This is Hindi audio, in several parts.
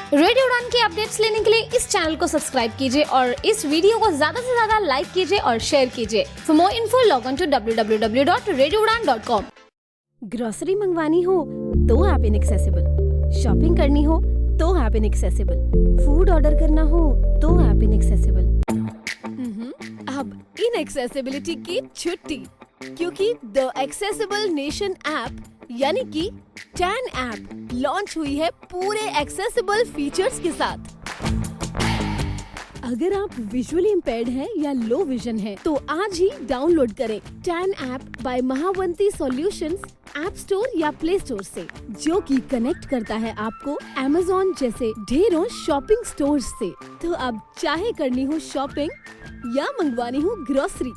रेडियो उड़ान की अपडेट्स लेने के लिए इस चैनल को सब्सक्राइब कीजिए और इस वीडियो को ज्यादा से ज्यादा लाइक कीजिए और शेयर कीजिए। For more info log on to www.radioudan.com। Grocery मंगवानी हो तो ऐप इनएक्सेसिबल, शॉपिंग करनी हो तो ऐप इनएक्सेसिबल, फूड ऑर्डर करना हो तो ऐप इनएक्सेसिबल। अब इनएक्सेसिबिलिटी की छुट्टी, क्योंकि द एक्सेसिबल नेशन ऐप यानी कि टैन ऐप लॉन्च हुई है पूरे एक्सेसिबल फीचर्स के साथ। अगर आप विजुअली इम्पेयर्ड हैं या लो विजन हैं, तो आज ही डाउनलोड करें टैन app by Mahavanti solutions app store या प्ले स्टोर से, जो कि कनेक्ट करता है आपको अमेज़न जैसे ढेरों शॉपिंग स्टोर्स से। तो अब चाहे करनी हो शॉपिंग या मंगवानी हो ग्रोसरी,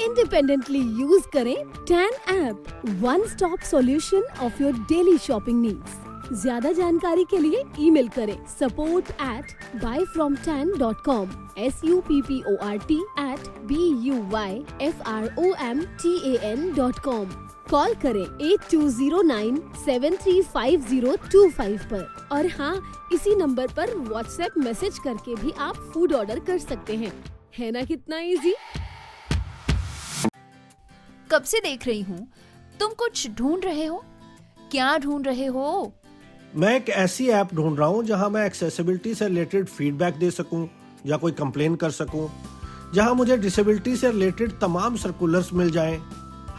इंडिपेंडेंटली यूज करें टैन app, one stop solution of your daily shopping needs. ज्यादा जानकारी के लिए ईमेल करें support@buyfromtan.com support@buyfromtan.com। कॉल करें 8209735025 पर। और हाँ, इसी नंबर पर व्हाट्सएप मैसेज करके भी आप फूड ऑर्डर कर सकते हैं। है ना कितना इजी? कब से देख रही हूँ, तुम कुछ ढूंढ रहे हो। क्या ढूंढ रहे हो? मैं एक ऐसी ऐप ढूंढ रहा हूँ जहाँ मैं एक्सेसिबिलिटी से रिलेटेड फीडबैक दे सकूँ या कोई कंप्लेन कर सकूँ, जहाँ मुझे डिसेबिलिटी से रिलेटेड तमाम सर्कुलर्स मिल जाएं,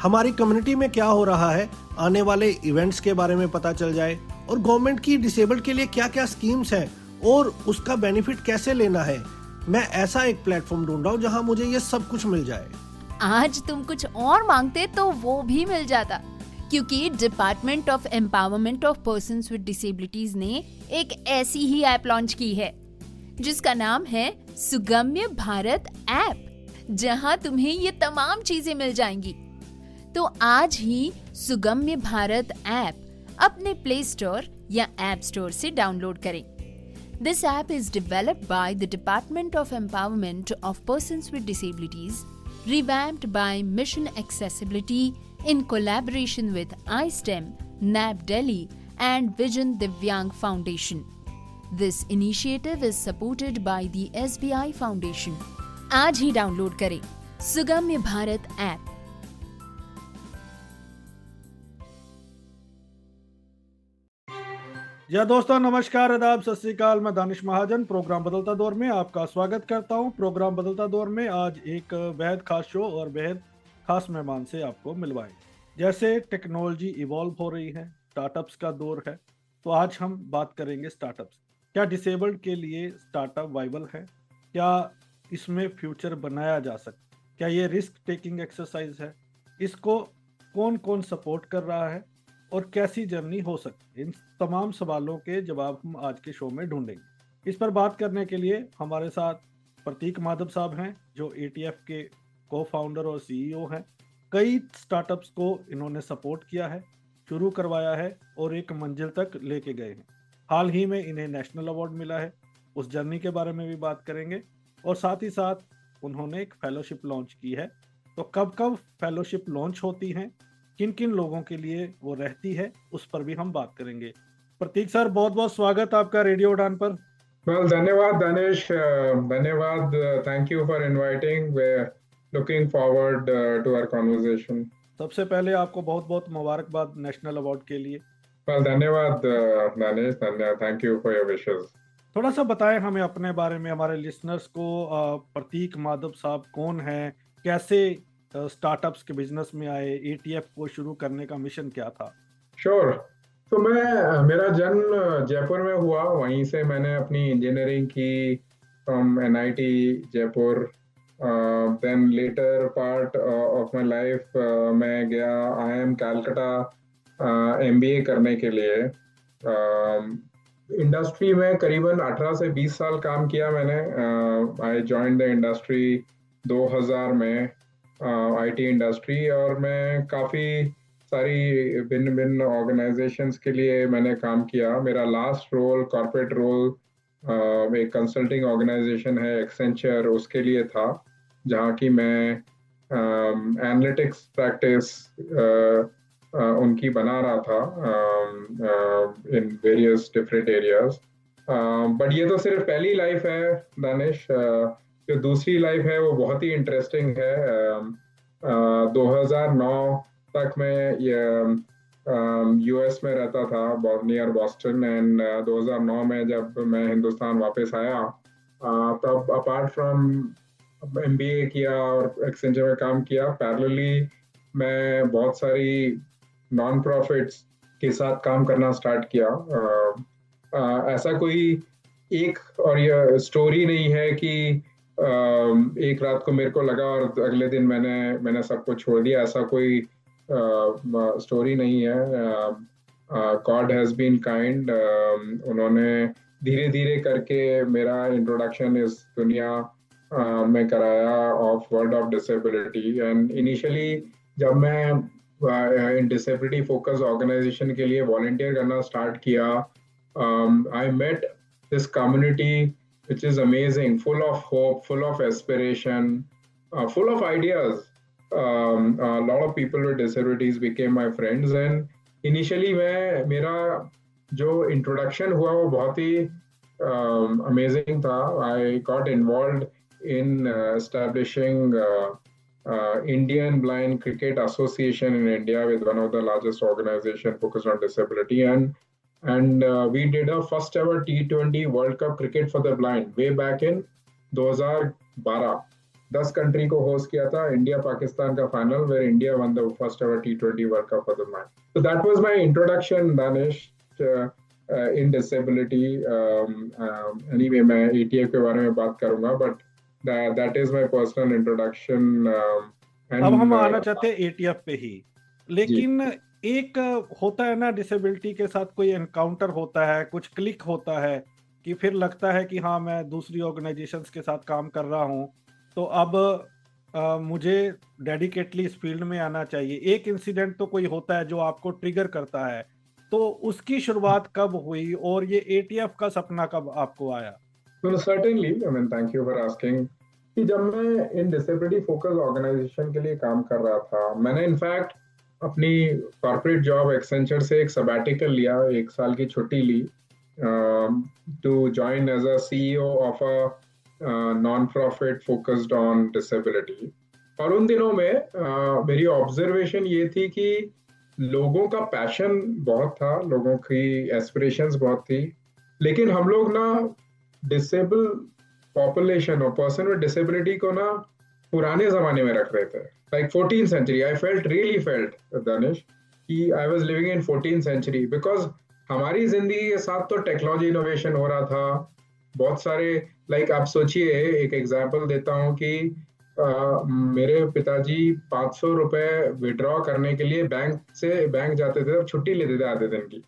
हमारी कम्युनिटी में क्या हो रहा है, आने वाले इवेंट्स के बारे में पता चल जाए, और गवर्नमेंट की डिसेबल्ड के लिए क्या क्या स्कीम्स हैं और उसका बेनिफिट कैसे लेना है। मैं ऐसा एक प्लेटफॉर्म ढूंढ रहा हूँ जहाँ मुझे ये सब कुछ मिल जाए। आज तुम कुछ और मांगते तो वो भी मिल जाता, क्योंकि department of empowerment of persons with disabilities ने एक ऐसी ही ऐप लॉन्च की है जिसका नाम है सुगम्य भारत ऐप, जहां तुम्हें ये तमाम चीजें मिल जाएंगी। तो आज ही सुगम्य भारत ऐप अपने प्ले स्टोर या ऐप स्टोर से डाउनलोड करें। This app is developed by the department of empowerment of persons with disabilities, revamped by Mission Accessibility in collaboration with iSTEM, NAB Delhi and Vision Divyang Foundation. This initiative is supported by the SBI Foundation. आज ही डाउनलोड करें सुगम्य भारत ऐप। या दोस्तों, नमस्कार, आदाब, सत श्री अकाल। मैं दानिश महाजन प्रोग्राम बदलता दौर में आपका स्वागत करता हूं। प्रोग्राम बदलता दौर में आज एक बेहद खास शो और बेहद खास मेहमान से आपको मिलवाएं। जैसे टेक्नोलॉजी इवॉल्व हो रही है, स्टार्टअप्स का दौर है, तो आज हम बात करेंगे स्टार्टअप्स। क्या डिसेबल्ड के लिए स्टार्टअप वाइबल है? क्या इसमें फ्यूचर बनाया जा सकता? क्या ये रिस्क टेकिंग एक्सरसाइज है? इसको कौन कौन सपोर्ट कर रहा है और कैसी जर्नी हो सकती है? इन तमाम सवालों के जवाब हम आज के शो में ढूंढेंगे। इस पर बात करने के लिए हमारे साथ प्रतीक माधव साहब हैं, जो ATF के को फाउंडर और CEO हैं। कई स्टार्टअप्स को इन्होंने सपोर्ट किया है, शुरू करवाया है और एक मंजिल तक लेके गए हैं। हाल ही में इन्हें नेशनल अवार्ड मिला है, उस जर्नी के बारे में भी बात करेंगे। और साथ ही साथ उन्होंने एक फेलोशिप लॉन्च की है, तो कब कब फेलोशिप लॉन्च होती हैं, किन किन लोगों के लिए वो रहती है, उस पर भी हम बात करेंगे। प्रतीक सर, बहुत बहुत स्वागत आपका रेडियो उड़ान पर। धन्यवाद दानिश, धन्यवाद, thank you for inviting, looking forward to our conversation. सबसे पहले आपको बहुत बहुत मुबारकबाद नेशनल अवार्ड के लिए। धन्यवाद Danish, thank you for your wishes. थोड़ा सा बताएं हमें अपने बारे में, हमारे लिसनर्स को। प्रतीक माधव साहब कौन है, कैसे स्टार्टअप्स के बिजनेस में आए, ATF को शुरू करने का मिशन क्या था? श्योर। तो मेरा जन्म जयपुर में हुआ, वहीं से मैंने अपनी इंजीनियरिंग की from NIT Jaipur. Then later part of my life मैं गया IIM कलकत्ता MBA करने के लिए। इंडस्ट्री में करीबन 18 से 20 साल काम किया मैंने। आई जॉइंड द इंडस्ट्री 2000 में, IT इंडस्ट्री, और मैं काफ़ी सारी भिन्न भिन्न ऑर्गेनाइजेशंस के लिए मैंने काम किया। मेरा लास्ट रोल, कॉर्पोरेट रोल, एक कंसल्टिंग ऑर्गेनाइजेशन है एक्सेंचर, उसके लिए था, जहाँ की मैं एनालिटिक्स प्रैक्टिस उनकी बना रहा था in various different areas. But ये तो सिर्फ पहली लाइफ है दानिश। जो दूसरी लाइफ है वो बहुत ही इंटरेस्टिंग है। 2009 तक मैं यूएस में रहता था, नियर बॉस्टन, एंड 2009 में जब मैं हिंदुस्तान वापस आया, तब अपार्ट फ्रॉम एमबीए किया और एक्सेंचर में काम किया, पैरेलली मैं बहुत सारी नॉन प्रॉफिट्स के साथ काम करना स्टार्ट किया। ऐसा कोई एक और ये स्टोरी नहीं है कि एक रात को मेरे को लगा और अगले दिन मैंने सब कुछ छोड़ दिया, ऐसा कोई स्टोरी नहीं है। God has been kind. उन्होंने धीरे धीरे करके मेरा इंट्रोडक्शन इस दुनिया में कराया of world of disability. And initially जब मैं इन डिसेबिलिटी फोकस ऑर्गेनाइजेशन के लिए वॉलंटियर करना स्टार्ट किया, I met this community which is amazing, full of hope, full of aspiration, full of ideas. A lot of people with disabilities became my friends, and initially मेरा जो introduction हुआ वो बहुत ही amazing था। I got involved in establishing Indian Blind Cricket Association in India with one of the largest organization focused on disability, and we did a first ever T20 World Cup cricket for the blind way back in 2012। 10 country को होस्ट किया था, इंडिया पाकिस्तान का final, where India won the first ever T20 world cup for the blind। So that was my introduction, Danish, in disability। Anyway, मैं ATF के बारे में बात करूंगा, but that is my personal introduction। अब हम आना चाहते हैं ATF पे ही, लेकिन एक होता है ना, डिसेबिलिटी के साथ कोई एनकाउंटर होता है, कुछ क्लिक होता है कि फिर लगता है कि हाँ मैं दूसरी ऑर्गेनाइजेशंस के साथ काम कर रहा हूँ, तो अब मुझे डेडिकेटली इस फील्ड में आना चाहिए। एक इंसिडेंट तो कोई होता है जो आपको ट्रिगर करता है, तो उसकी शुरुआत कब हुई और ये ATF का सपना कब आपको आया? So certainly, I mean, thank you for asking। कि जब मैं इन डिसेबिलिटी फोकस ऑर्गेनाइजेशन के लिए काम कर रहा था, मैंने इनफैक्ट अपनी कॉर्पोरेट जॉब एक्सेंचर से एक सबैटिकल लिया, 1 साल की छुट्टी ली, to join as a CEO of a non profit focused on disability. और उन दिनों में मेरी ऑब्जर्वेशन ये थी कि लोगों का पैशन बहुत था, लोगों की एस्पिरेशंस बहुत थी, लेकिन हम लोग ना डिसेबल पॉपुलेशन और पर्सन विद डिसेबिलिटी को ना पुराने जमाने में रख रहे थे, like 14th century। I really felt Danish कि I was living in 14th century, because हमारी जिंदगी के साथ तो टेक्नोलॉजी इनोवेशन हो रहा था बहुत सारे। like आप सोचिए, एक एग्जांपल देता हूँ कि मेरे पिताजी 500 रुपए विड्रॉ करने के लिए बैंक जाते थे और छुट्टी लेते थे आधे दिन की,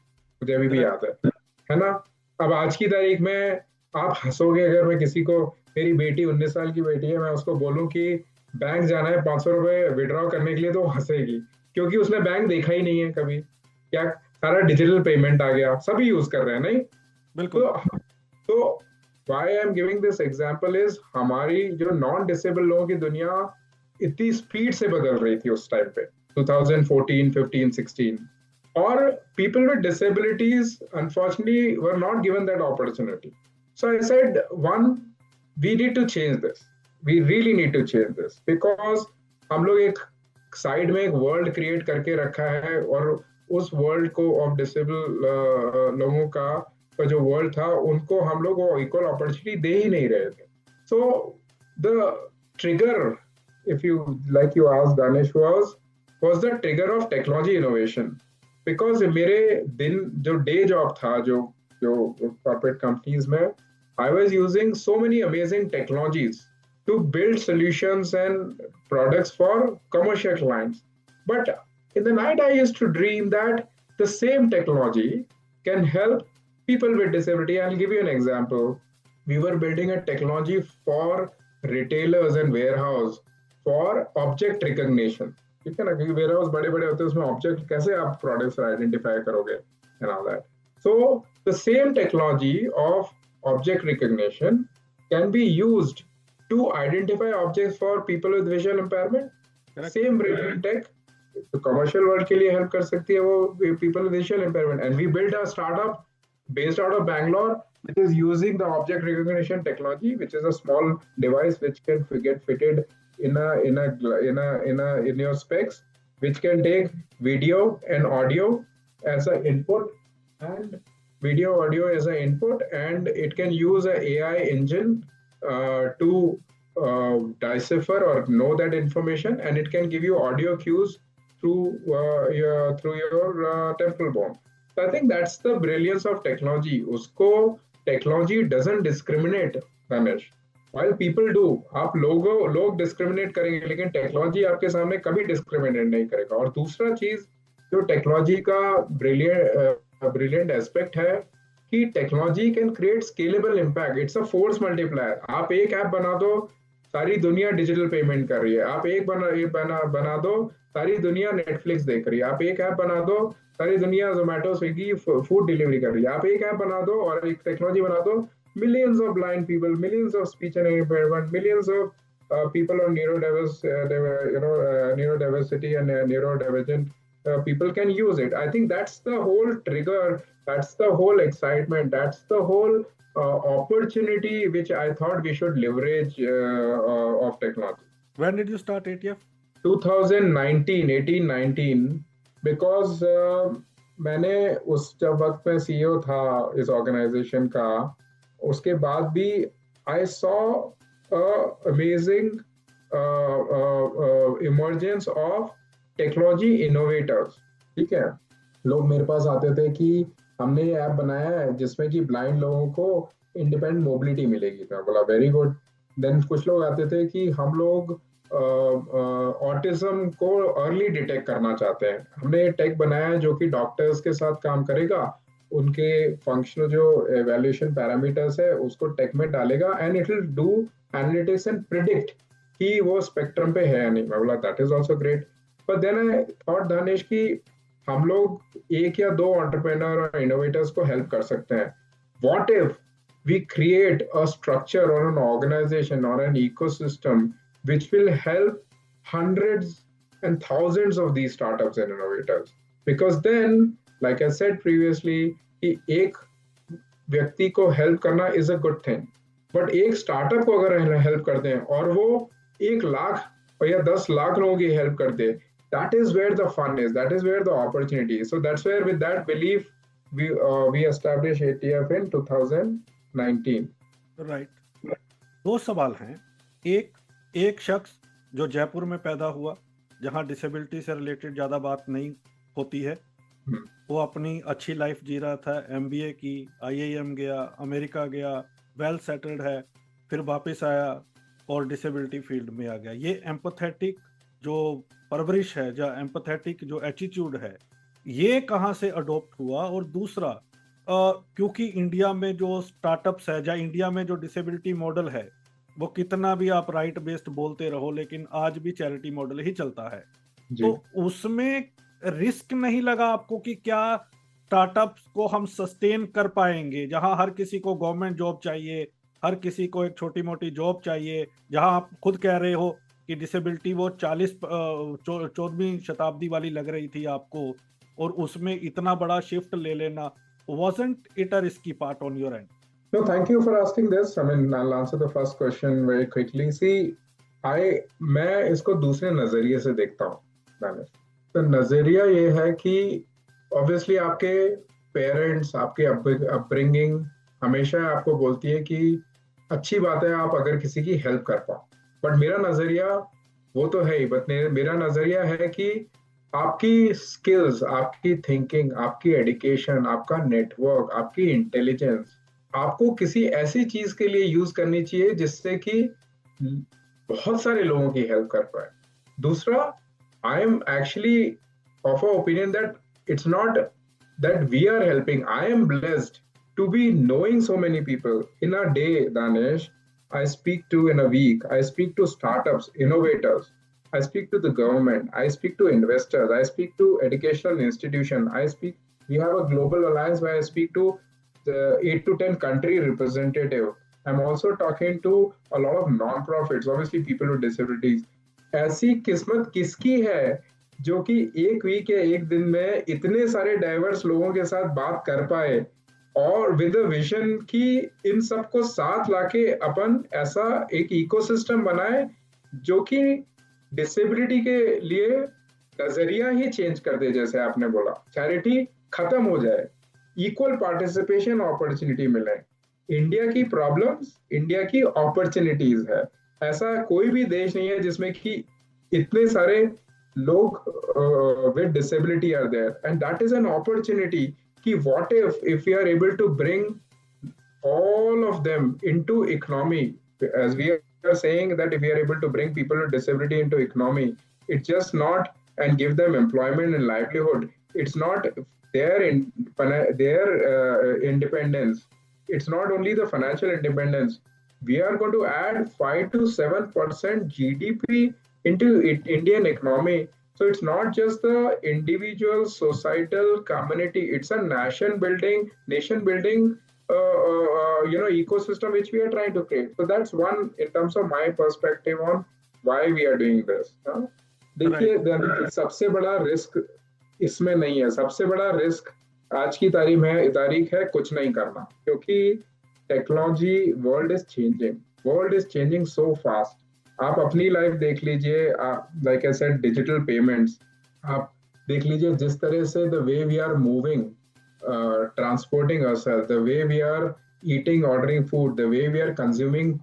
मुझे अभी भी याद है ना। अब आज की तारीख में आप हंसोगे अगर मैं किसी को, मेरी बेटी 19 साल की बेटी है, मैं उसको बोलूं कि बैंक जाना है 500 रुपए विड्रॉ करने के लिए, तो हंसेगी, क्योंकि उसने बैंक देखा ही नहीं है कभी। क्या सारा डिजिटल पेमेंट आ गया, सभी यूज कर रहे हैं, नहीं? बिल्कुल। तो why I am giving this example is, हमारी जो नॉन डिसेबल लोगों की दुनिया इतनी स्पीड से बदल रही थी उस टाइम पे, 2014, 15, 16, और people with disabilities unfortunately were not given that opportunity. So I said, one, we need to change this, we really need to change this, because हम लोग एक साइड में एक वर्ल्ड क्रिएट करके रखा है, और उस वर्ल्ड को ऑफ डिसेबल लोगों का जो वर्ल्ड था, उनको हम लोग वो इक्वल अपॉर्चुनिटी दे ही नहीं रहे थे। So the trigger, if you like you asked Danish, was the trigger of technology innovation, because मेरे दिन जो डे जॉब था, जो कॉर्पोरेट कंपनीज में, I was using so many amazing technologies to build solutions and products for commercial clients. But in the night, I used to dream that the same technology can help people with disability. I'll give you an example. We were building a technology for retailers and warehouse for object recognition. ठीक है ना, क्योंकि warehouse बड़े-बड़े होते हैं, उसमें object कैसे आप products identify करोगे and all that. So the same technology of object recognition can be used to identify objects for people with visual impairment. Same brilliant tech, तो commercial world के लिए help कर सकती है वो people with visual impairment. And we built a startup based out of Bangalore, which is using the object recognition technology, which is a small device which can get fitted in your specs, which can take video and audio as an input, and video audio as an input, and it can use an AI engine to decipher or know that information, and it can give you audio cues through your temporal bone. So I think that's the brilliance of technology. Usko technology doesn't discriminate, Ramesh. While people do, आप लोग discriminate करेंगे, लेकिन technology आपके सामने कभी discriminate नहीं करेगा. और दूसरा चीज जो technology का brilliant aspect है कि technology can create scalable impact. It's a force multiplier. आप एक ऐप बना दो, सारी दुनिया डिजिटल पेमेंट कर रही है. आप एक बना दो, सारी दुनिया नेटफ्लिक्स देख रही है. आप एक ऐप बना दो, सारी दुनिया जोमेटो स्विगी फूड डिलीवरी कर रही है. आप एक ऐप बना दो और एक टेक्नोलॉजी बना दो, millions of blind people, millions of speech and impairment, millions of people on neurodiversity and neurodivergent people can use it. I think that's the whole trigger, that's the whole excitement, that's the whole opportunity which I thought we should leverage of technology. When did you start ATF? 2019, because मैंने उस जब वक्त में CEO था इस ऑर्गेनाइजेशन का, उसके बाद भी I saw amazing emergence of technology innovators. ठीक है, लोग मेरे पास आते थे कि हमने ये ऐप बनाया है जिसमें कि ब्लाइंड लोगों को इंडिपेंडेंट मोबिलिटी मिलेगी. तो बोला वेरी गुड. देन कुछ लोग आते थे कि हम लोग ऑटिज्म को अर्ली डिटेक्ट करना चाहते हैं, हमने टेक बनाया है जो कि डॉक्टर्स के साथ काम करेगा, उनके फंक्शनल जो एवैल्यूएशन पैरामीटर्स है उसको टेक में डालेगा and it will do analytics and predict कि वो स्पेक्ट्रम पे है या नहीं. मैं बोला that is also great. But then I thought Dhanesh कि हम लोग एक या दो एंटरप्रेन्योर और इनोवेटर्स को हेल्प कर सकते हैं. What if we create a structure और एन ऑर्गेनाइजेशन और an ecosystem which will help hundreds and thousands of these startups and innovators. Because then, like I said previously, कि एक व्यक्ति को help करना is a good thing. But एक startup को अगर help करते हैं और वो 1 लाख या 10 लाख लोगों की help करते हैं, that is where the fun is, that is where the opportunity is. So that's where with that belief, we established ATF in 2019. Right. 2 सवाल हैं. एक शख्स जो जयपुर में पैदा हुआ, जहां डिसेबिलिटी से रिलेटेड ज़्यादा बात नहीं होती है, वो अपनी अच्छी लाइफ जी रहा था, MBA की, IIM गया, अमेरिका गया, वेल सेटल्ड है, फिर वापस आया और डिसेबिलिटी फील्ड में आ गया. ये एम्पैथेटिक जो परवरिश है, जो एम्पैथेटिक जो एटीट्यूड है, ये कहाँ से अडॉप्ट हुआ? और दूसरा, क्योंकि इंडिया में जो स्टार्टअप्स है या इंडिया में जो डिसेबिलिटी मॉडल है, वो कितना भी आप राइट बेस्ड बोलते रहो, लेकिन आज भी चैरिटी मॉडल ही चलता है. तो उसमें रिस्क नहीं लगा आपको कि क्या स्टार्टअप्स को हम सस्टेन कर पाएंगे, जहां हर किसी को गवर्नमेंट जॉब चाहिए, हर किसी को एक छोटी मोटी जॉब चाहिए, जहां आप खुद कह रहे हो कि डिसेबिलिटी वो 14वीं शताब्दी वाली लग रही थी आपको, और उसमें इतना बड़ा शिफ्ट ले लेना, wasn't it a risky part on your end? No, thank you for asking this. I mean, I'll answer the first question very quickly. See, मैं इसको दूसरे नजरिए से देखता हूँ. तो नजरिया ये है कि obviously आपके पेरेंट्स, आपके अपब्रिंगिंग हमेशा आपको बोलती है कि अच्छी बात है आप अगर किसी की हेल्प कर पाओ. बट मेरा नजरिया वो तो है ही, बट मेरा नजरिया है कि आपकी स्किल्स, आपकी थिंकिंग, आपकी एजुकेशन, आपका नेटवर्क, आपकी इंटेलिजेंस आपको किसी ऐसी चीज के लिए यूज करनी चाहिए जिससे कि बहुत सारे लोगों की हेल्प कर पाए. दूसरा, I am actually of a opinion that it's not that we are helping. I am blessed to be knowing so many people in a day. Danish, I speak to in a week, I speak to startups, innovators, I speak to the government, I speak to investors, I speak to educational institution, we have a global alliance where I speak to the 8 to 10 country representative. I'm also talking to a lot of non-profits, obviously people with disabilities. ऐसी किस्मत किसकी है जो कि एक वीक या एक दिन में इतने सारे डाइवर्स लोगों के साथ बात कर पाए और विद विजन की इन सबको साथ लाके अपन ऐसा एक इकोसिस्टम बनाए जो कि डिसेबिलिटी के लिए नजरिया ही चेंज कर दे। जैसे आपने बोला, चैरिटी खत्म हो जाए, इक्वल पार्टिसिपेशन अपॉर्चुनिटी मिले। इंडिया की प्रॉब्लम्स इंडिया की अपॉर्चुनिटीज है। ऐसा कोई भी देश नहीं है जिसमें कि इतने सारे लोग with disability are there, and that is an opportunity कि what if we are able to bring all of them into economy, as we are saying that if we are able to bring people with disability into economy, it's just not and give them employment and livelihood. It's not their independence. It's not only the financial independence. We are going to add 5 to 7% GDP into Indian economy. So it's not just the individual societal community, it's a nation building ecosystem which we are trying to create. So that's one in terms of my perspective on why we are doing this. देखिए, सबसे बड़ा रिस्क इसमें नहीं है। सबसे बड़ा रिस्क आज की तारीख है कुछ नहीं करना, क्योंकि technology world is changing so fast. आप अपनी लाइफ देख लीजिए, like I said digital payments, आप देख लीजिए जिस तरह से the way we are moving, transporting ourselves, the way we are eating, ordering food, the way we are consuming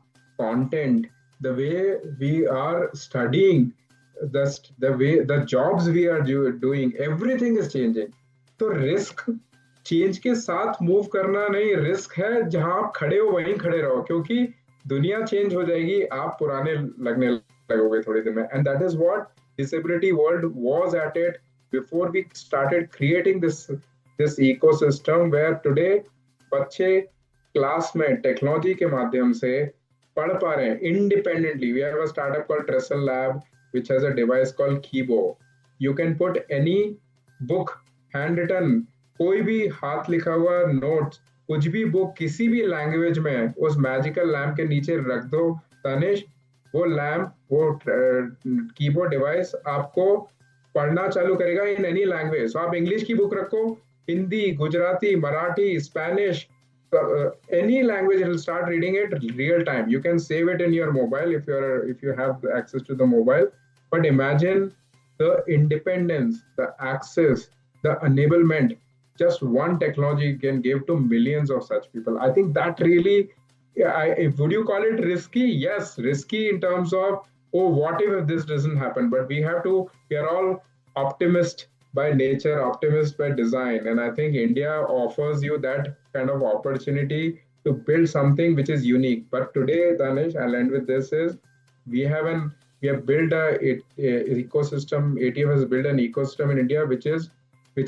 content, the way we are studying, the jobs we are doing, everything is changing. तो रिस्क चेंज के साथ मूव करना नहीं, रिस्क है जहां आप खड़े हो वहीं खड़े रहो, क्योंकि दुनिया चेंज हो जाएगी, आप पुराने लगने लगोगे थोड़ी देर में। And that is what disability world was at it before we started creating this ecosystem, where today बच्चे क्लास में टेक्नोलॉजी के माध्यम से पढ़ पा रहे हैं independently. We have a startup called Trestle Lab which has a device called Kibo. You can put any book, handwritten, कोई भी हाथ लिखा हुआ नोट, कुछ भी बुक किसी भी लैंग्वेज में उस मैजिकल लैम्प के नीचे रख दो तनिष, वो लैम्प, वो कीबोर्ड डिवाइस आपको पढ़ना चालू करेगा इन एनी लैंग्वेज। आप इंग्लिश की बुक रखो, Hindi, Gujarati, Marathi, Spanish, any language, it will start reading it real time. You can save it in your mobile if you have access to the mobile. But imagine the independence, the access, the enablement just one technology can give to millions of such people. I think that really, would you call it risky? Yes, risky in terms of, oh, what if this doesn't happen? But we are all optimists by nature, optimist by design, and I think India offers you that kind of opportunity to build something which is unique. But today, Danish, I'll end with this, is we have built a ecosystem. ATF has built an ecosystem in India which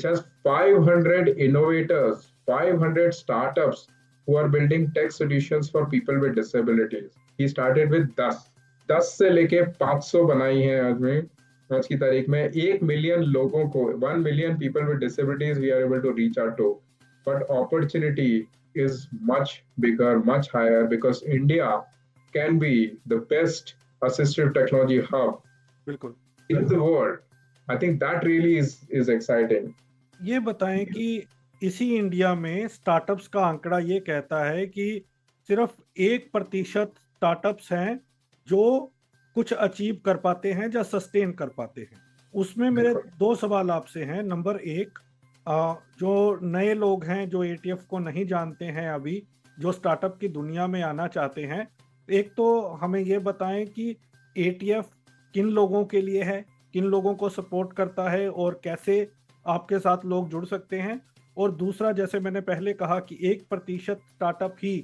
has 500 innovators, 500 startups who are building tech solutions for people with disabilities. He started with 10 से लेके 500 बनाई हैं आज की तारीख में। 1 मिलियन लोगों को, 1 million people with disabilities we are able to reach out to. But opportunity is much bigger, much higher, because India can be the best assistive technology hub in the world. I think that really is exciting. ये बताएं कि इसी इंडिया में स्टार्टअप्स का आंकड़ा ये कहता है कि सिर्फ 1% स्टार्टअप्स हैं जो कुछ अचीव कर पाते हैं या सस्टेन कर पाते हैं। उसमें मेरे 2 सवाल आपसे हैं। नंबर 1, जो नए लोग हैं जो ATF को नहीं जानते हैं अभी, जो स्टार्टअप की दुनिया में आना चाहते हैं, एक तो हमें ये बताएं कि ATF किन लोगों के लिए है, किन लोगों को सपोर्ट करता है और कैसे आपके साथ लोग जुड़ सकते हैं। और दूसरा, जैसे मैंने पहले कहा कि 1% स्टार्टअप ही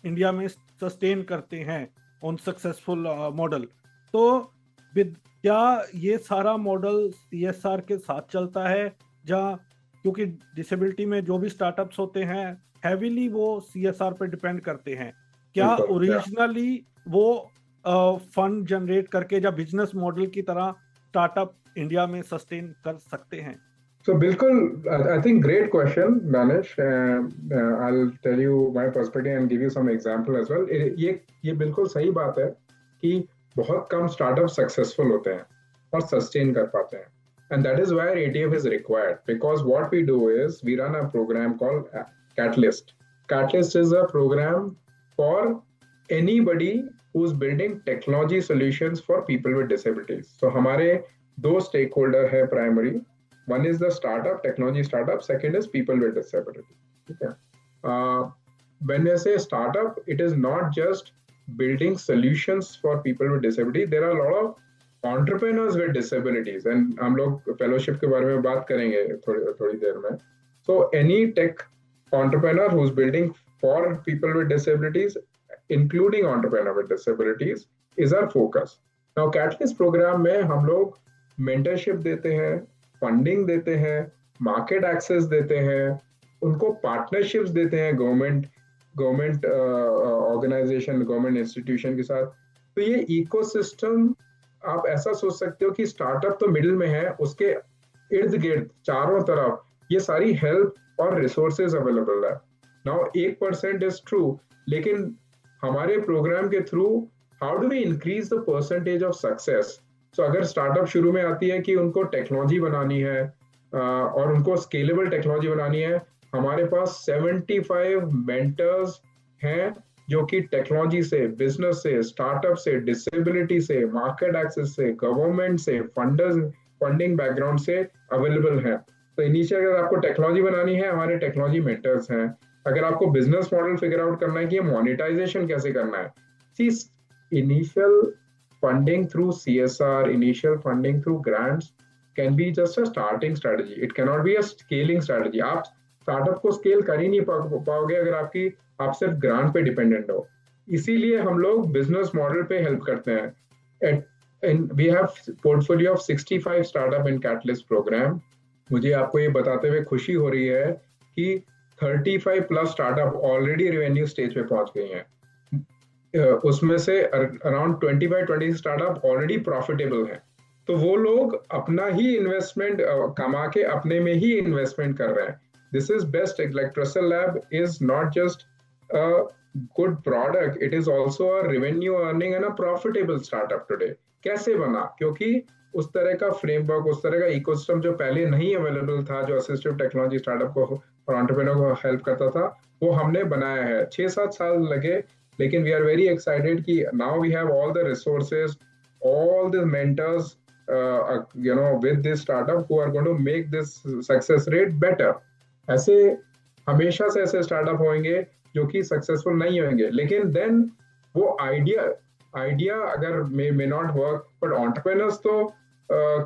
इंडिया में सस्टेन करते हैं ऑन सक्सेसफुल मॉडल, तो क्या ये सारा मॉडल CSR के साथ चलता है? क्योंकि डिसेबिलिटी में जो भी स्टार्टअप्स होते हैं हैवीली वो CSR पे डिपेंड करते हैं। क्या ओरिजिनली वो फंड जनरेट करके या बिजनेस मॉडल की तरह स्टार्टअप इंडिया में सस्टेन कर सकते हैं? So बिल्कुल, I think great question, Danish. I'll tell you my perspective and give you some example as well. ये बिल्कुल सही बात है कि बहुत कम स्टार्टअप सक्सेसफुल होते हैं और सस्टेन कर पाते हैं, and that is why ATF is required, because what we do is we run a program called Catalyst. Catalyst is a program for anybody who's building technology solutions for people with disabilities. So हमारे दो stakeholder है primary. One is the startup, technology startup. Second is people with disability. ठीक है. When I say startup, it is not just building solutions for people with disability. There are a lot of entrepreneurs with disabilities, and हम लोग fellowship के बारे में बात करेंगे थोड़ी देर में. So any tech entrepreneur who's building for people with disabilities, including entrepreneur with disabilities, is our focus. Now Catalyst program में हम लोग mentorship देते हैं, funding देते हैं, market access देते हैं, उनको partnerships देते हैं गवर्नमेंट ऑर्गेनाइजेशन, गवर्नमेंट इंस्टीट्यूशन के साथ. तो ये इकोसिस्टम आप ऐसा सोच सकते हो कि स्टार्टअप तो मिडिल में है, उसके इर्द गिर्द चारों तरफ ये सारी हेल्प और रिसोर्सेज अवेलेबल है. नाउ 1% इज ट्रू, लेकिन हमारे प्रोग्राम के through how do we increase the percentage of success. So अगर स्टार्टअप शुरू में आती है कि उनको टेक्नोलॉजी बनानी है और उनको स्केलेबल टेक्नोलॉजी बनानी है, हमारे पास 75 मेंटर्स हैं जो कि टेक्नोलॉजी से, बिजनेस से, स्टार्टअप से, डिसेबिलिटी से, मार्केट एक्सेस से, गवर्नमेंट से, फंडिंग बैकग्राउंड से अवेलेबल हैं. तो इनिशियल अगर आपको टेक्नोलॉजी बनानी है, हमारे टेक्नोलॉजी मेंटर्स हैं. अगर आपको बिजनेस मॉडल फिगर आउट करना है कि ये मोनेटाइजेशन कैसे करना है, see initial funding through CSR, initial funding through grants can be just a starting strategy. It can not be a scaling strategy. आप स्टार्टअप को स्केल कर ही नहीं पाओगे अगर आप सिर्फ ग्रांट पे डिपेंडेंट हो. इसीलिए हम लोग बिजनेस मॉडल पे हेल्प करते हैं. We have portfolio of 65 startup in catalyst program. मुझे आपको ये बताते हुए खुशी हो रही है कि 35 plus startup already revenue stage पे पहुंच गई हैं. उसमें से अराउंड 25-20 स्टार्टअप ऑलरेडी प्रॉफिटेबल हैं. तो वो लोग अपना ही इन्वेस्टमेंट कमा के अपने में ही इन्वेस्टमेंट कर रहे हैं. This is best. Like Trussell Lab is not just a good product, it is also a revenue earning and a profitable startup today. कैसे बना? क्योंकि उस तरह का फ्रेमवर्क, उस तरह का इकोसिस्टम जो पहले नहीं अवेलेबल था, जो असिस्टिव टेक्नोलॉजी स्टार्टअप को और एंटरप्रेन्योर को हेल्प करता था, वो हमने बनाया है. 6-7 साल लगे, लेकिन वी आर वेरी एक्साइटेड कि now we have all the resources, all the mentors with this startup who are going to make this success rate better. ऐसे हमेशा से ऐसे स्टार्टअप होंगे जो कि सक्सेसफुल नहीं होंगे, लेकिन देन वो आइडिया अगर may not work, but entrepreneurs तो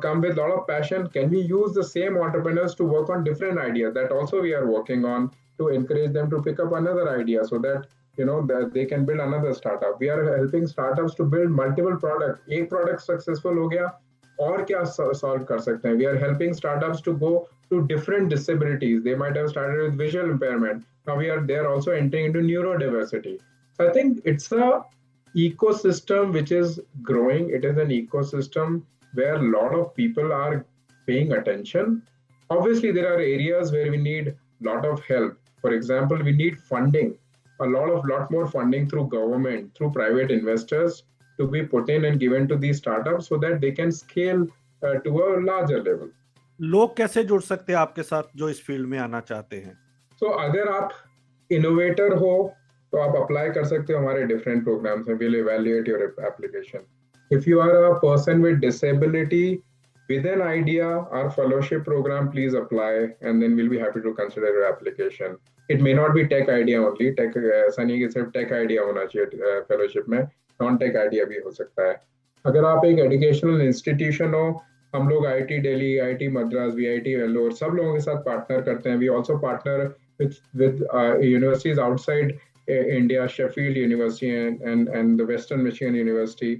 come with lot of passion. Can we use the same entrepreneurs to work on different ideas? That also we are working on to encourage them to pick up another idea so that that they can build another startup. We are helping startups to build multiple products. एक product successful हो गया, और क्या solve कर सकते हैं? We are helping startups to go to different disabilities. They might have started with visual impairment. Now they are also entering into neurodiversity. So I think it's a ecosystem which is growing. It is an ecosystem where a lot of people are paying attention. Obviously, there are areas where we need a lot of help. For example, we need funding, a lot more funding through government, through private investors to be put in and given to these startups so that they can scale to a larger level. लोग कैसे जुड़ सकते हैं आपके साथ जो इस फील्ड में आना चाहते हैं? So अगर आप इनोवेटर हो तो आप अप्लाई कर सकते हो हमारे डिफरेंट प्रोग्राम्स में. We'll evaluate your application. If you are a person with disability with an idea, our fellowship program, please apply and then we'll be happy to consider your application. It may not be tech idea only. Tech ऐसा नहीं कि सिर्फ tech idea होना चाहिए fellowship में, नॉन टेक आइडिया भी हो सकता है. अगर आप एक एजुकेशनल इंस्टीट्यूशन हो, हम लोग IIT Delhi, IIT Madras, VIT Vellore सब लोगों के साथ पार्टनर करते हैं. We also partner with universities outside India, Sheffield University and the Western Michigan University,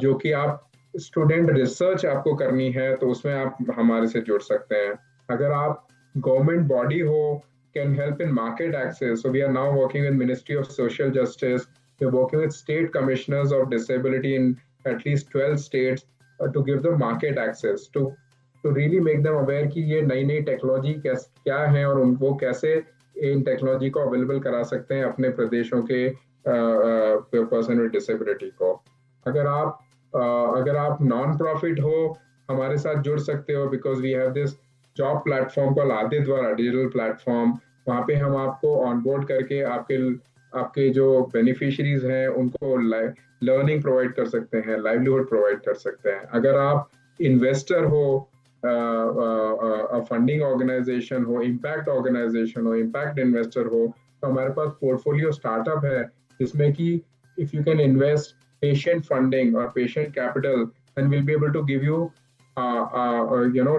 जो कि आप स्टूडेंट रिसर्च आपको करनी है तो उसमें आप हमारे से जुड़ सकते हैं. अगर आप गवर्नमेंट बॉडी हो, can help in market access. So we are now working with Ministry of Social Justice. We're working with state commissioners of disability in at least 12 states to give them market access, to really make them aware कि ये नई टेक्नोलॉजी क्या है और उनको कैसे इन टेक्नोलॉजी को अवेलेबल करा सकते हैं अपने प्रदेशों के पर्सन विद डिसेबिलिटी को. अगर आप नॉन प्रॉफिट हो, हमारे साथ जुड़ सकते हो, because we have this job platform called Aditya द्वारा, डिजिटल प्लेटफॉर्म वहाँ पे हम आपको ऑनबोर्ड करके आपके जो बेनिफिशरीज हैं उनको लर्निंग प्रोवाइड कर सकते हैं, लाइवलीहुड प्रोवाइड कर सकते हैं। अगर आप इन्वेस्टर हो, फंडिंग ऑर्गेनाइजेशन हो, इम्पैक्ट ऑर्गेनाइजेशन हो, इम्पैक्ट इन्वेस्टर हो, तो हमारे पास पोर्टफोलियो स्टार्टअप है जिसमें कि if you can invest patient funding or patient capital, then we'll be able to give you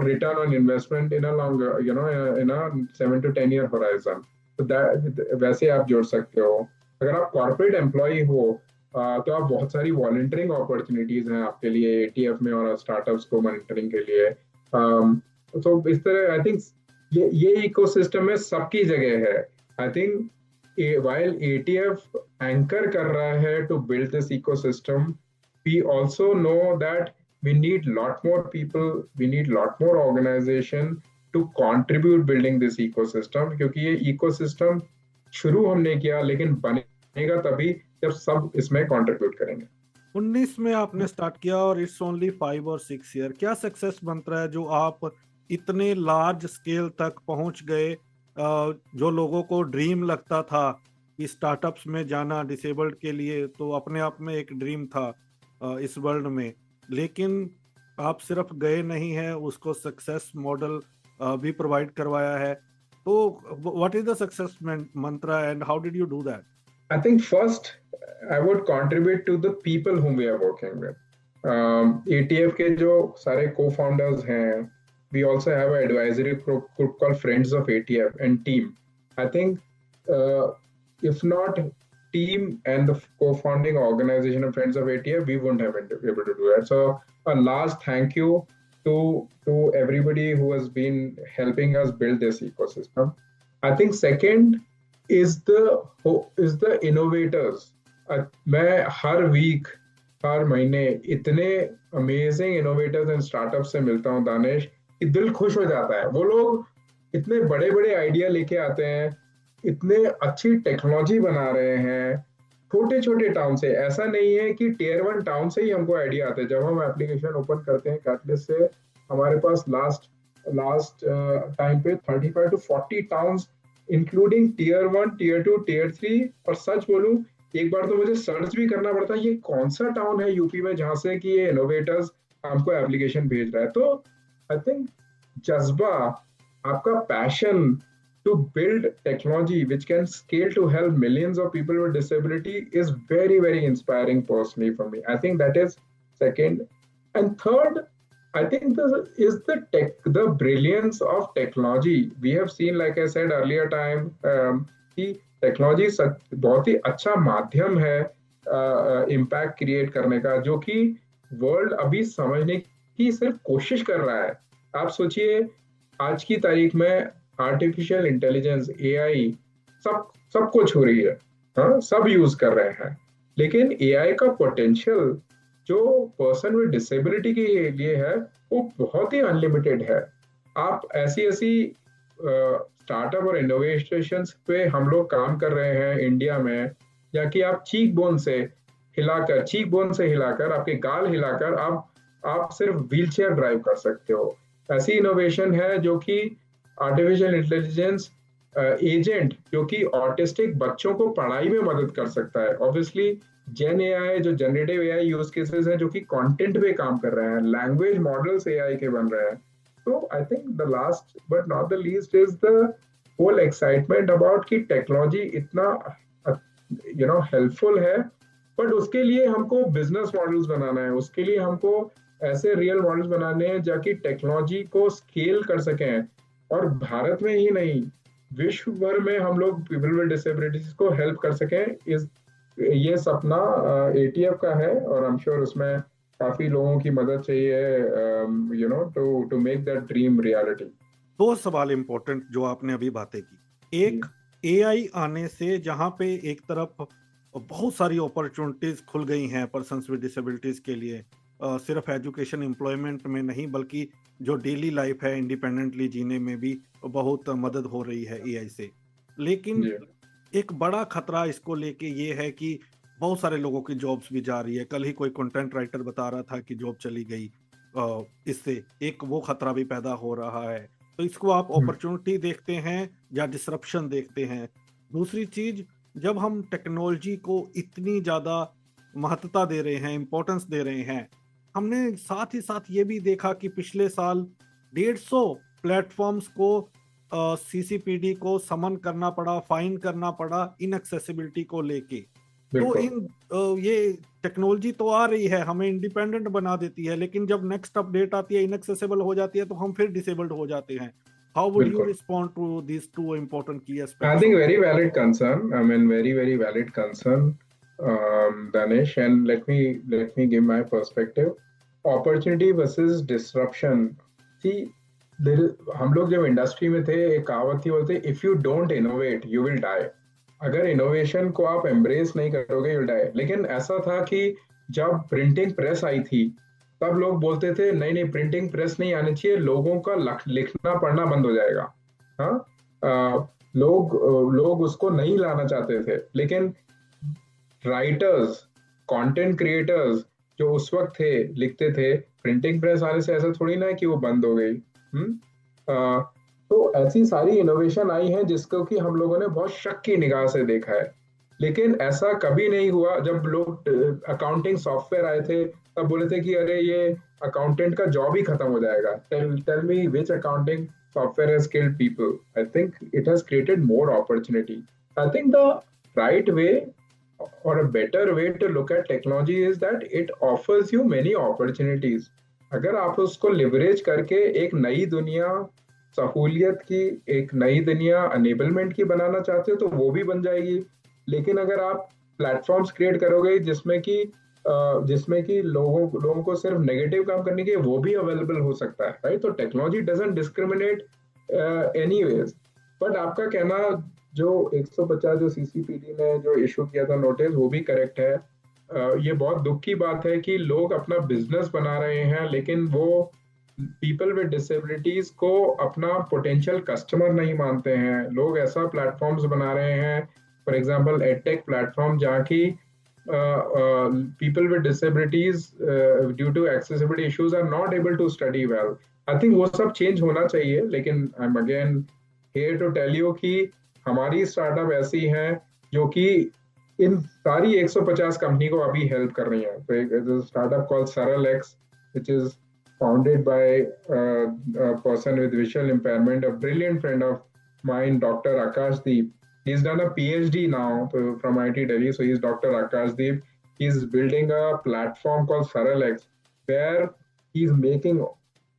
return on investment in a longer, in a 7 to 10 year horizon. तो वैसे आप जोड़ सकते हो। अगर आप कॉर्पोरेट एम्प्लॉय हो तो आप बहुत सारी वॉलंटियरिंग अपॉर्चुनिटीज हैं आपके लिए एटीएफ में और स्टार्टअप्स को मॉनिटरिंग के लिए। तो इस तरह आई थिंक ये इकोसिस्टम में सबकी जगह है। I think while ATF anchor कर रहा है to build this ecosystem, we also know that we need lot more people, we need lot more organization to contribute building this ecosystem, क्योंकि ये ecosystem शुरू हमने किया लेकिन बनेगा तभी जब सब इसमें contribute करेंगे। 19 में आपने स्टार्ट किया और इट्स ओनली 5 और 6 ईयर। क्या सक्सेस मंत्र है जो आप इतने लार्ज स्केल तक पहुंच गए? जो लोगों को ड्रीम लगता था कि स्टार्टअप्स में जाना डिसेबल्ड के लिए, तो अपने आप में एक ड्रीम था इस वर्ल्ड में, लेकिन आप सिर्फ गए नहीं हैं, उसको सक्सेस मॉडल भी प्रोवाइड करवाया है। तो व्हाट इज द सक्सेस मंत्र and how did you do that? I think first I would contribute to the people whom we are working with. ATF के जो सारे co-founders हैं, we also have an advisory group called Friends of ATF and team. I think if not team and the co-founding organization of Friends of ATF, we wouldn't have been able to do that. So a large thank you to everybody who has been helping us build this ecosystem. I think second is the innovators. मैं हर वीक हर महीने इतने अमेजिंग इनोवेटर्स एंड स्टार्टअप से मिलता हूँ दानिश, दिल खुश हो जाता है। वो लोग इतने बड़े बड़े आइडिया लेके आते हैं, इतने अच्छी टेक्नोलॉजी बना रहे हैं छोटे छोटे टाउन से। ऐसा नहीं है कि टियर 1 टाउन से ही हमको आइडिया आते हैं। जब हम एप्लीकेशन ओपन करते हैं कैटलिस्ट से, हमारे पास लास्ट टाइम पे 35 to 40 towns including tier 1, tier 2, tier 3। और सच बोलूं, एक बार तो मुझे सर्च भी करना पड़ता है ये कौन सा टाउन है यूपी में जहां से कि ये इनोवेटर्स हमको एप्लीकेशन भेज रहा है। तो आई थिंक जज्बा, आपका passion to build technology which can scale to help millions of people with disability is very, very inspiring personally for me. I think that is second. And third, I think the brilliance of technology. We have seen, like I said earlier time, कि technology बहुत ही अच्छा माध्यम है impact create करने का, जो कि world अभी समझने की सिर्फ कोशिश कर रहा है। आप सोचिए आज की तारीख में आर्टिफिशियल इंटेलिजेंस, AI सब कुछ हो रही है, हाँ, सब यूज कर रहे हैं, लेकिन AI का पोटेंशियल जो पर्सन विद डिसेबिलिटी के लिए है वो बहुत ही अनलिमिटेड है। आप ऐसी स्टार्टअप और इनोवेशंस पे हम लोग काम कर रहे हैं इंडिया में, या कि आप चीक बोन से हिलाकर आपके गाल हिलाकर आप सिर्फ व्हीलचेयर ड्राइव कर सकते हो। ऐसी इनोवेशन है जो कि आर्टिफिशियल इंटेलिजेंस एजेंट जो कि ऑटिस्टिक बच्चों को पढ़ाई में मदद कर सकता है। ऑब्वियसली जेन AI जो जनरेटिव AI यूज केसेस हैं जो कि कंटेंट पे काम कर रहे हैं, लैंग्वेज मॉडल्स AI के बन रहे हैं। तो I think the last but not the least is the whole excitement about कि टेक्नोलॉजी इतना हेल्पफुल है, बट उसके लिए हमको बिजनेस मॉडल्स बनाना है, उसके लिए हमको ऐसे रियल मॉडल्स बनाने हैं जाकि टेक्नोलॉजी को स्केल कर सकें, और भारत में ही नहीं विश्व भर में हम लोग पीपल विद डिसेबिलिटीज को हेल्प कर सकें। ये सपना ATF का है, और आई एम श्योर उसमें काफी लोगों की मदद चाहिए to make that dream reality. 2 सवाल इंपॉर्टेंट जो आपने अभी बातें की। एक, AI आने से जहां पे एक तरफ बहुत सारी अपॉर्चुनिटीज खुल गई हैं पर्सन्स विद डिसेबिलिटीज के लिए, सिर्फ एजुकेशन एम्प्लॉयमेंट में नहीं बल्कि जो डेली लाइफ है इंडिपेंडेंटली जीने में भी बहुत मदद हो रही है AI से। लेकिन एक बड़ा खतरा इसको लेके ये है कि बहुत सारे लोगों की जॉब्स भी जा रही है। कल ही कोई कंटेंट राइटर बता रहा था कि जॉब चली गई। इससे एक वो खतरा भी पैदा हो रहा है। तो इसको आप अपॉर्चुनिटी देखते हैं या डिसरप्शन देखते हैं? दूसरी चीज, जब हम टेक्नोलॉजी को इतनी ज्यादा महत्वता दे रहे हैं, इंपॉर्टेंस दे रहे हैं, हमने साथ ही साथ ये भी देखा कि पिछले साल 150 प्लेटफॉर्म्स को सीसीपीडी को समन करना पड़ा, फाइन करना पड़ा इनएक्सेसिबिलिटी को लेके। तो ये टेक्नोलॉजी तो आ रही है, हमें इंडिपेंडेंट बना देती है, लेकिन जब नेक्स्ट अपडेट आती है, इनएक्सेसिबल हो जाती है, तो हम फिर डिसेबल्ड हो जाते हैं। How would you respond to these two important key aspects? I think very valid concern. I mean, very valid concern, Danish. And let me give my perspective. Opportunity versus disruption. See, हम लोग जब इंडस्ट्री में थे, एक कहावत थी, बोलते if you don't innovate you will die. अगर इनोवेशन को आप एम्ब्रेस नहीं करोगे यू विल डाई। लेकिन ऐसा था कि जब प्रिंटिंग प्रेस आई थी तब लोग बोलते थे नहीं प्रिंटिंग प्रेस नहीं आनी चाहिए, लोगों का लिखना पढ़ना बंद हो जाएगा। हाँ, लोग उसको नहीं लाना चाहते थे। लेकिन राइटर्स, कंटेंट क्रिएटर्स जो उस वक्त थे, लिखते थे, प्रिंटिंग प्रेस आने से ऐसा थोड़ी ना है कि वो बंद हो गई। तो ऐसी सारी इनोवेशन आई है जिसको कि हम लोगों ने बहुत शक की निगाह से देखा है। लेकिन ऐसा कभी नहीं हुआ। जब लोग अकाउंटिंग सॉफ्टवेयर आए थे तब बोले थे कि अरे ये अकाउंटेंट का जॉब ही खत्म हो जाएगा। Tell me which accounting software has killed people. I think it has created more opportunity. I think the right way or a better way to look at technology is that it offers you many opportunities. अगर आप उसको leverage करके एक नई दुनिया सहूलियत की, एक नई दुनिया enablement की बनाना चाहते हो तो वो भी बन जाएगी। लेकिन अगर आप platforms create करोगे जिसमें कि लोगों को सिर्फ नेगेटिव काम करने के, वो भी अवेलेबल हो सकता है, राइट? तो technology doesn't discriminate anyways. But आपका कहना जो 150 जो सीसीपीडी ने जो इशू किया था नोटिस, वो भी करेक्ट है। ये बहुत दुख की बात है कि लोग अपना बिजनेस बना रहे हैं लेकिन वो पीपल विद डिसेबिलिटीज को अपना पोटेंशियल कस्टमर नहीं मानते हैं। लोग ऐसा प्लेटफॉर्म्स बना रहे हैं, फॉर एग्जांपल एडटेक प्लेटफॉर्म, जहाँ की people with disabilities due to accessibility issues are not able to study well. I think वो सब change होना चाहिए। लेकिन I'm again here to tell you कि हमारी स्टार्टअप ऐसी हैं जो कि इन सारी 150 कंपनी को अभी हेल्प कर रही हैं। तो एक startup called SaralX, which is founded by a person with visual impairment, a brilliant friend of mine, Dr. Akashdeep. He's done a PhD now from IIT Delhi, so he's Dr. Akashdeep. He's building a platform called SaralX, where he's making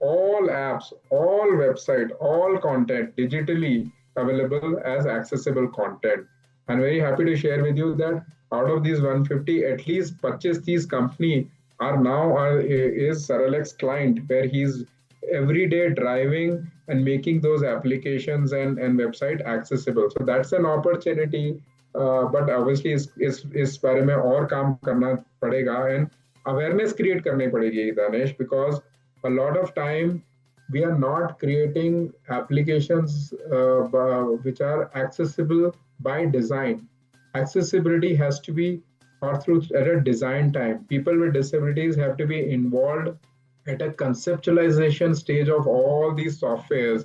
all apps, all website, all content digitally available as accessible content. I'm very happy to share with you that out of these 150, at least 25-30 company is SaralX client, where he's every day driving and making those applications and website accessible. So that's an opportunity, but obviously इस बारे में और काम करना पड़ेगा and awareness create करनी पड़ेगी, Danesh, because a lot of time we are not creating applications which are accessible by design. Accessibility has to be thought through at a design time. People with disabilities have to be involved at a conceptualization stage of all these softwares.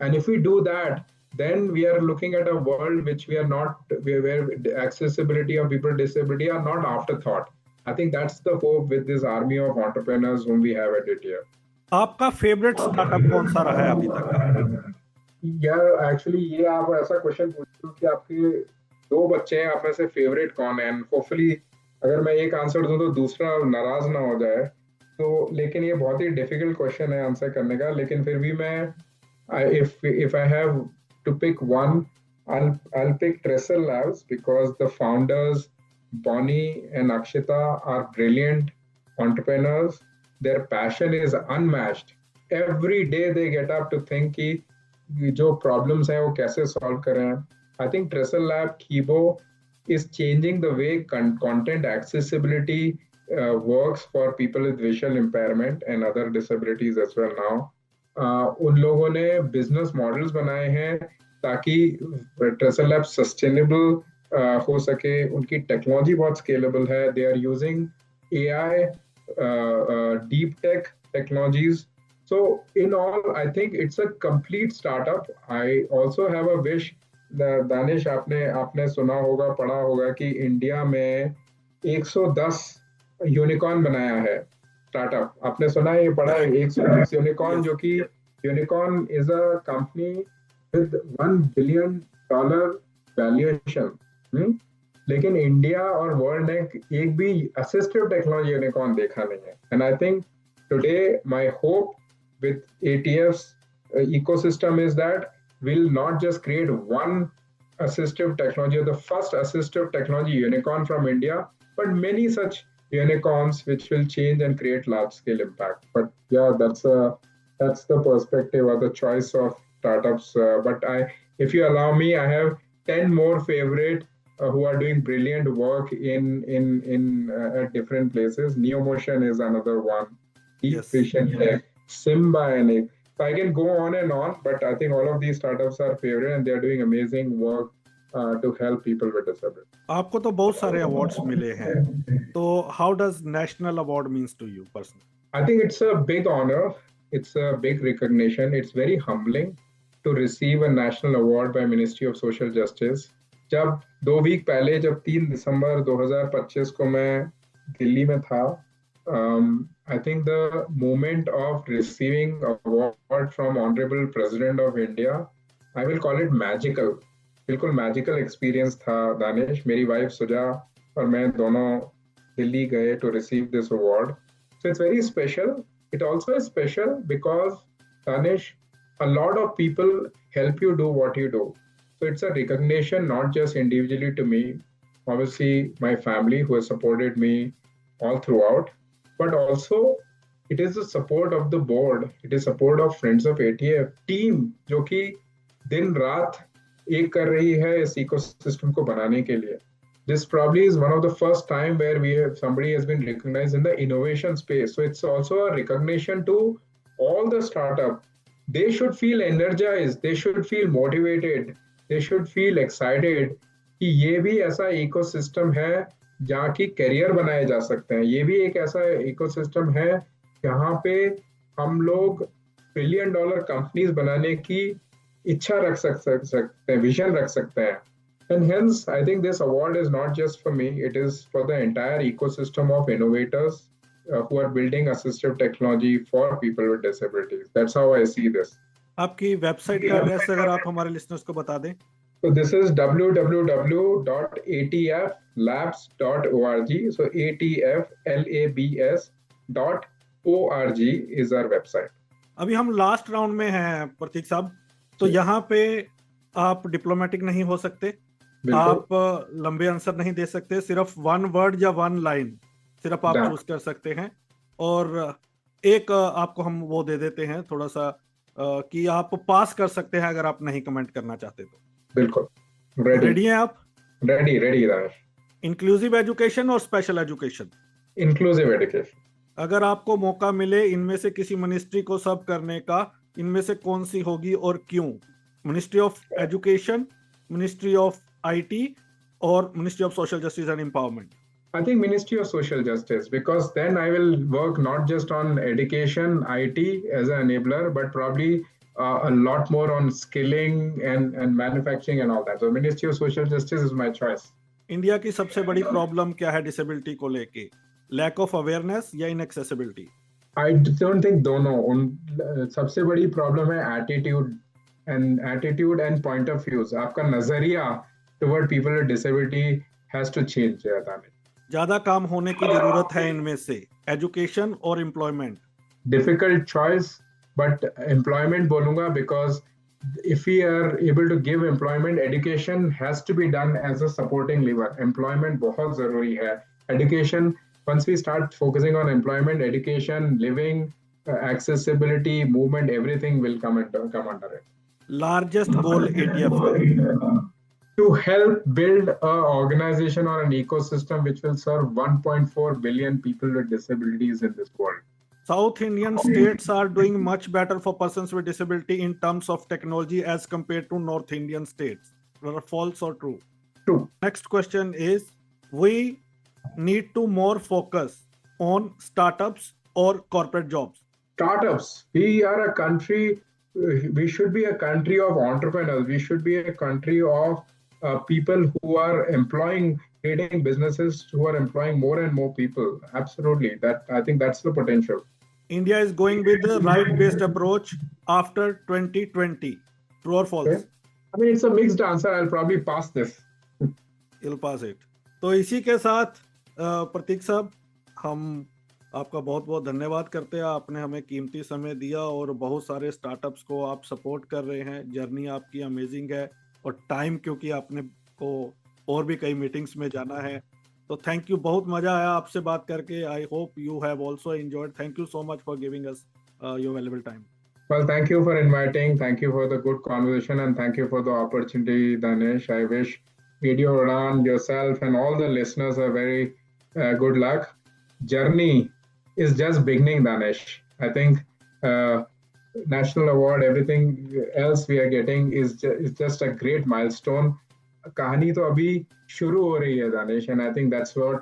And if we do that, then we are looking at a world which we are not, where accessibility of people with disability are not afterthought. I think that's the hope with this army of entrepreneurs whom we have at it here. आपका फेवरेट स्टार्टअप कौन सा रहा है अभी तक का? यार एक्चुअली ये आप ऐसा क्वेश्चन पूछते हो कि आपके 2 बच्चे हैं, आप में से फेवरेट कौन है? होपफुली अगर मैं एक आंसर दूं तो दूसरा नाराज ना हो जाए। तो लेकिन ये बहुत ही डिफिकल्ट क्वेश्चन है आंसर करने का। लेकिन फिर भी मैं if I have to pick one, I'll pick Trestle Labs, because the founders Bonnie and Akshita are brilliant entrepreneurs. Their passion is unmatched. Every day they get up to think कि जो problems हैं वो कैसे solve करें। I think Trestle Lab Kibo is changing the way content accessibility works for people with visual impairment and other disabilities as well now. उन लोगों ने business models बनाए हैं ताकि Trestle Lab sustainable हो सके। उनकी technology बहुत scalable है। They are using AI, deep tech technologies So in all, I think it's a complete startup. I also have a wish. Danish, आपने सुना होगा, पढ़ा होगा कि इंडिया में 110 यूनिकॉर्न बनाया है स्टार्टअप. आपने सुना है, ये पढ़ा है? 110 यूनिकॉर्न, जो कि unicorn is a company with $1 billion valuation. लेकिन इंडिया और वर्ल्ड ने एक भी असिस्टिव टेक्नोलॉजी यूनिकॉर्न देखा नहीं है. And I think today my hope with ATF's ecosystem is that we'll not just create one assistive technology, or the first assistive technology unicorn from India, but many such unicorns which will change and create large scale impact. But yeah, that's the perspective or the choice of startups. But if you allow me, I have 10 more favorite who are doing brilliant work in at different places. NeoMotion is another one. Yes. Efficient Tech. Simba and it. So I can go on and on, but I think all of these startups are favorite and they are doing amazing work to help people with disability. आपको तो बहुत सारे अवार्ड्स मिले हैं, तो how does national award means to you personally? I think it's a big honor. It's a big recognition. It's very humbling to receive a national award by Ministry of Social Justice. जब 2 वीक पहले, जब 3 दिसंबर 2025 को मैं दिल्ली में था, I think the moment of receiving award from Honorable President of India, I will call it magical. बिल्कुल मैजिकल एक्सपीरियंस था दानिश. मेरी वाइफ सुजा और मैं दोनों दिल्ली गए to receive this award. So it's very special. It also is special because, Danish, a lot of people help you do what you do. So it's a recognition not just individually to me, obviously my family who has supported me all throughout, but also it is the support of the board. It is support of Friends of ATF team जो कि दिन रात एक कर रही है इस ecosystem को बनाने के लिए. This probably is one of the first time where somebody has been recognized in the innovation space. So it's also a recognition to all the startup. They should feel energized. They should feel motivated. They should feel excited कि ये भी ऐसा ecosystem है जहाँ की करियर बनाए जा सकते हैं. ये भी एक ऐसा ecosystem है जहाँ पे हम लोग $1 बिलियन कंपनीज बनाने की इच्छा रख सकते हैं, विजन रख सकते हैं. And hence, I think this award is not just for me, it is for the entire ecosystem of innovators who are building assistive technology for people with disabilities. That's how I see this. आपकी वेबसाइट का एड्रेस अगर आप हमारे लिसनर्स को बता दें. So this is www.atflabs.org. So atflabs.org is our website. अभी हम लास्ट राउंड में हैं प्रतीक साहब, तो यहाँ पे आप डिप्लोमेटिक नहीं हो सकते, आप लंबे आंसर नहीं दे सकते, सिर्फ 1 वर्ड या 1 लाइन सिर्फ आप चूज कर सकते हैं. और एक आपको हम वो दे देते हैं थोड़ा सा कि आप पास कर सकते हैं अगर आप नहीं कमेंट करना चाहते तो. बिल्कुल. रेडी हैं आप? रेडी राज. इंक्लूसिव एजुकेशन और स्पेशल एजुकेशन? Inclusive education. अगर आपको मौका मिले इनमें से किसी मिनिस्ट्री को सब करने का, इनमें से कौन सी होगी और क्यों? Ministry of education, ministry of IT और ministry of social justice and empowerment? I think Ministry of Social Justice, because then I will work not just on education, IT as an enabler, but probably a lot more on skilling and manufacturing and all that. So Ministry of Social Justice is my choice. India की सबसे बड़ी प्रॉब्लम क्या है डिसेबिलिटी को लेके? लैक ऑफ अवेयरनेस या इनएक्सेसिबिलिटी? I don't think दोनों. सबसे बड़ी प्रॉब्लम है attitude and point of views. आपका नजरिया toward people with disability has to change. ज्यादा काम होने की जरूरत है इनमें से, एजुकेशन और employment? Difficult choice, but employment बोलूंगा because if we are able to give employment, education has to be done as a supporting lever. Employment बहुत जरूरी है. Education, once we start focusing on employment, education, living, accessibility, movement, everything will come under it. Largest goal ATF का? To help build an organization or an ecosystem which will serve 1.4 billion people with disabilities in this world. South Indian states are doing much better for persons with disability in terms of technology as compared to North Indian states. False or true? True. Next question is, we need to more focus on startups or corporate jobs? startups. We are a country, we should be a country of entrepreneurs. We should be a country of people who are creating businesses, who are employing more and more people. Absolutely. I think that's the potential. India is going with the right-based approach after 2020. True or false? Okay. I mean, it's a mixed answer. I'll probably pass this. You'll pass it. तो इसी के साथ प्रतीक साहब, हम आपका बहुत बहुत धन्यवाद करते हैं। आपने हमें कीमती समय दिया और बहुत सारे स्टार्टअप्स को आप सपोर्ट कर रहे हैं। जर्नी आपकी अमेजिंग है और टाइम, क्योंकि आपने को और भी कई मीटिंग्स में जाना है। तो थैंक यू, बहुत मजा आया आपसे बात करके। I hope you have also enjoyed. Thank you so much for giving us your valuable time. Well, thank you for inviting. Thank you for the good conversation, and thank you for the opportunity, Danish. I wish Radio Udan, yourself, and all the listeners a very good luck. Journey is just beginning, Danish. I think national award, everything else we are getting is just a great milestone. कहानी तो अभी शुरू हो रही है, Danish, and I think that's what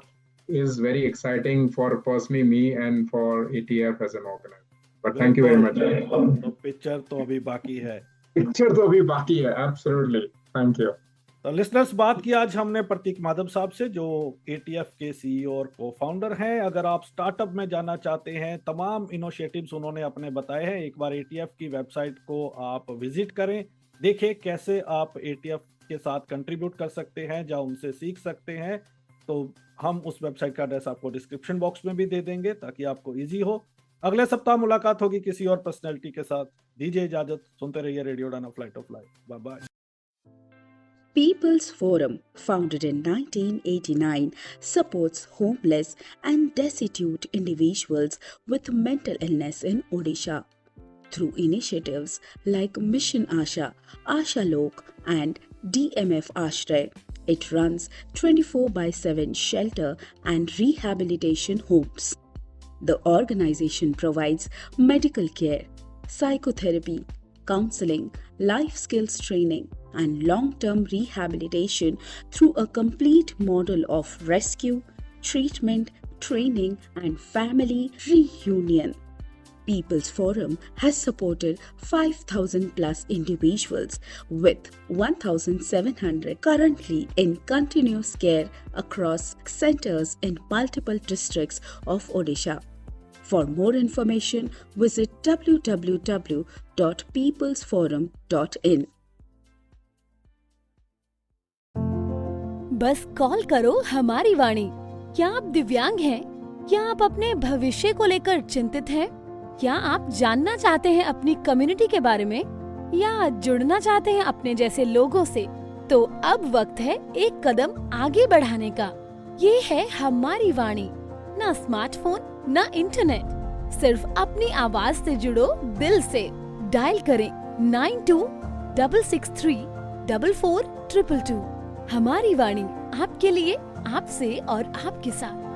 is very exciting for personally me and for ATF as an organizer. But thank you very much. तो पिक्चर तो अभी बाकी है। पिक्चर तो अभी बाकी है, absolutely. Thank you. तो लिसनर्स, बात की आज हमने प्रतीक माधव साहब से, जो ATF के CEO और को फाउंडर हैं। अगर आप स्टार्टअप में जाना चाहते हैं, तमाम इनिशिएटिव्स उन्होंने अपने बताए हैं। एक बार ATF की वेबसाइट को आप विजिट करें, देखें कैसे आप ATF के साथ कंट्रीब्यूट कर सकते हैं, जहाँ उनसे सीख सकते हैं। तो हम उस वेबसाइट का एड्रेस आपको डिस्क्रिप्शन बॉक्स में भी दे देंगे ताकि आपको ईजी हो। अगले सप्ताह मुलाकात होगी किसी और पर्सनैलिटी के साथ। दीजिए इजाजत, सुनते रहिए radio Udaan, flight of life. Bye bye. People's Forum, founded in 1989, supports homeless and destitute individuals with mental illness in Odisha. Through initiatives like Mission Asha, Asha Lok and DMF Ashray, it runs 24/7 shelter and rehabilitation homes. The organization provides medical care, psychotherapy, counseling, life skills training, and long-term rehabilitation through a complete model of rescue, treatment, training, and family reunion. People's Forum has supported 5,000 plus individuals, with 1,700 currently in continuous care across centers in multiple districts of Odisha. For more information, visit www.peoplesforum.in. बस कॉल करो हमारी वाणी। क्या आप दिव्यांग हैं? क्या आप अपने भविष्य को लेकर चिंतित हैं? क्या आप जानना चाहते हैं अपनी कम्युनिटी के बारे में, या जुड़ना चाहते हैं अपने जैसे लोगों से? तो अब वक्त है एक कदम आगे बढ़ाने का। ये है हमारी वाणी। ना स्मार्टफोन, ना इंटरनेट, सिर्फ अपनी आवाज से जुड़ो दिल से। डायल करें 9266344222। हमारी वाणी, आपके लिए, आपसे और आपके साथ।